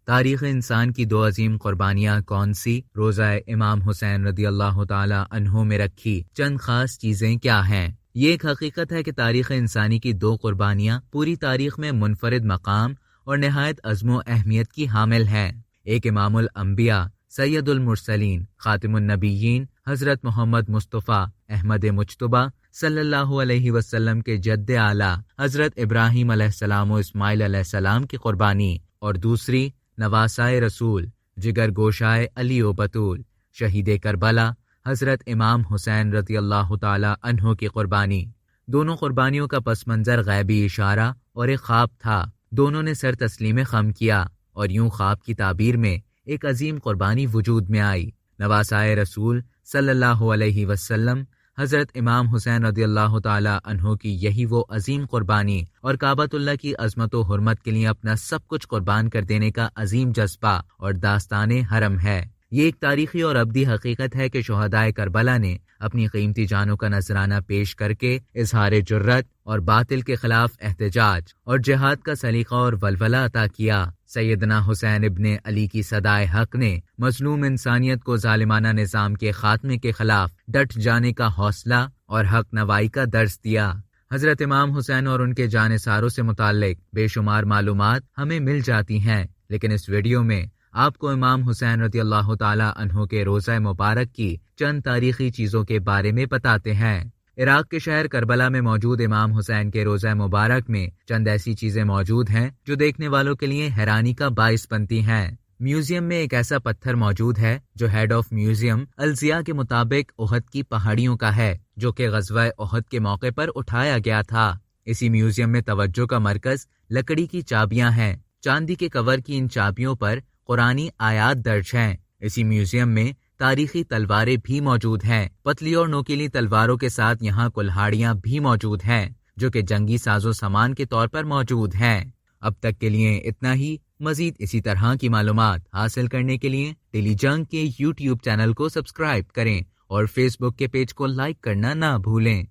تاریخ انسان کی دو عظیم قربانیاں کون سی؟ روزہ امام حسین رضی اللہ تعالی عنہ میں رکھی چند خاص چیزیں کیا ہیں؟ یہ ایک حقیقت ہے کہ تاریخ انسانی کی دو قربانیاں پوری تاریخ میں منفرد مقام اور نہایت عظم و اہمیت کی حامل ہیں۔ ایک امام الانبیاء، سید المرسلین، خاتم النبیین حضرت محمد مصطفیٰ احمد مجتبیٰ صلی اللہ علیہ وسلم کے جد اعلیٰ حضرت ابراہیم علیہ السلام و اسماعیل علیہ السلام کی قربانی، اور دوسری نواسائے رسول، جگر گوشائے علی و بطول، شہید کربلا حضرت امام حسین رضی اللہ تعالی عنہ کی قربانی۔ دونوں قربانیوں کا پس منظر غیبی اشارہ اور ایک خواب تھا۔ دونوں نے سر تسلیم خم کیا اور یوں خواب کی تعبیر میں ایک عظیم قربانی وجود میں آئی۔ نواسائے رسول صلی اللہ علیہ وسلم حضرت امام حسین رضی اللہ تعالی عنہ کی یہی وہ عظیم قربانی اور کعبۃ اللہ کی عظمت و حرمت کے لیے اپنا سب کچھ قربان کر دینے کا عظیم جذبہ اور داستان حرم ہے۔ یہ ایک تاریخی اور ابدی حقیقت ہے کہ شہدائے کربلا نے اپنی قیمتی جانوں کا نذرانہ پیش کر کے اظہار جرأت اور باطل کے خلاف احتجاج اور جہاد کا سلیقہ اور ولولہ عطا کیا۔ سیدنا حسین ابن علی کی صدائے حق نے مظلوم انسانیت کو ظالمانہ نظام کے خاتمے کے خلاف ڈٹ جانے کا حوصلہ اور حق نوائی کا درس دیا۔ حضرت امام حسین اور ان کے جانثاروں سے متعلق بے شمار معلومات ہمیں مل جاتی ہیں، لیکن اس ویڈیو میں آپ کو امام حسین رضی اللہ تعالی عنہ کے روضہ مبارک کی چند تاریخی چیزوں کے بارے میں بتاتے ہیں۔ عراق کے شہر کربلا میں موجود امام حسین کے روضہ مبارک میں چند ایسی چیزیں موجود ہیں جو دیکھنے والوں کے لیے حیرانی کا باعث بنتی ہیں۔ میوزیم میں ایک ایسا پتھر موجود ہے جو ہیڈ آف میوزیم الزیہ کے مطابق احد کی پہاڑیوں کا ہے، جو کہ غزوہ احد کے موقع پر اٹھایا گیا تھا۔ اسی میوزیم میں توجہ کا مرکز لکڑی کی چابیاں ہیں۔ چاندی کے کور کی ان چابیوں پر قرآنی آیات درج ہیں۔ اسی میوزیم میں تاریخی تلواریں بھی موجود ہیں۔ پتلی اور نوکیلی تلواروں کے ساتھ یہاں کلہاڑیاں بھی موجود ہیں جو کہ جنگی ساز و سامان کے طور پر موجود ہیں۔ اب تک کے لیے اتنا ہی۔ مزید اسی طرح کی معلومات حاصل کرنے کے لیے ٹیلی جنگ کے YouTube چینل کو سبسکرائب کریں اور فیس بک کے پیج کو لائک کرنا نہ بھولیں۔